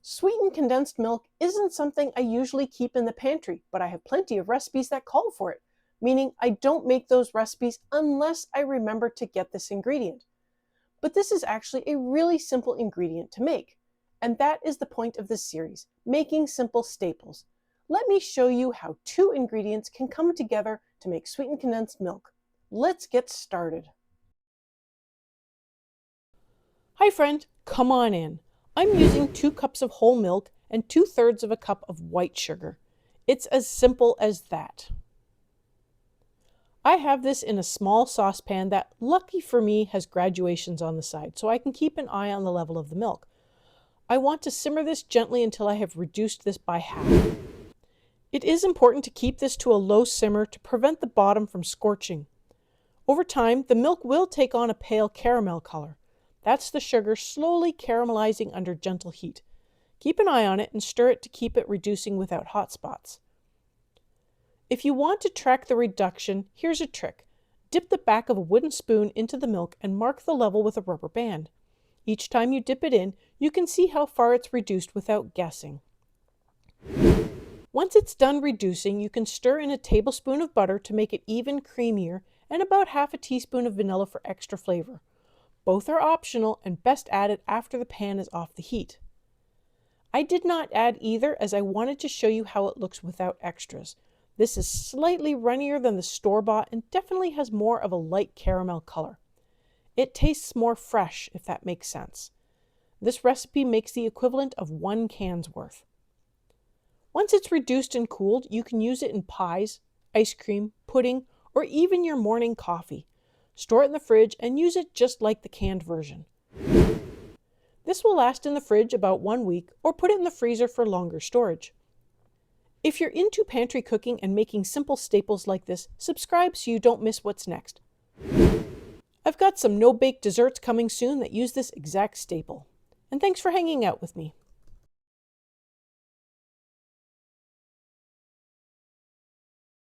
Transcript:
Sweetened condensed milk isn't something I usually keep in the pantry, but I have plenty of recipes that call for it, meaning I don't make those recipes unless I remember to get this ingredient. But this is actually a really simple ingredient to make, and that is the point of this series, making simple staples. Let me show you how two ingredients can come together to make sweetened condensed milk. Let's get started. Hi friend, come on in. I'm using 2 cups of whole milk and 2/3 of a cup of white sugar. It's as simple as that. I have this in a small saucepan that, lucky for me, has graduations on the side, so I can keep an eye on the level of the milk. I want to simmer this gently until I have reduced this by half. It is important to keep this to a low simmer to prevent the bottom from scorching. Over time, the milk will take on a pale caramel color. That's the sugar slowly caramelizing under gentle heat. Keep an eye on it and stir it to keep it reducing without hot spots. If you want to track the reduction, here's a trick. Dip the back of a wooden spoon into the milk and mark the level with a rubber band. Each time you dip it in, you can see how far it's reduced without guessing. Once it's done reducing, you can stir in a tablespoon of butter to make it even creamier and about half a teaspoon of vanilla for extra flavor. Both are optional and best added after the pan is off the heat. I did not add either as I wanted to show you how it looks without extras. This is slightly runnier than the store-bought and definitely has more of a light caramel color. It tastes more fresh, if that makes sense. This recipe makes the equivalent of 1 can's worth. Once it's reduced and cooled, you can use it in pies, ice cream, pudding, or even your morning coffee. Store it in the fridge and use it just like the canned version. This will last in the fridge about 1 week, or put it in the freezer for longer storage. If you're into pantry cooking and making simple staples like this, subscribe so you don't miss what's next. I've got some no-bake desserts coming soon that use this exact staple. And thanks for hanging out with me.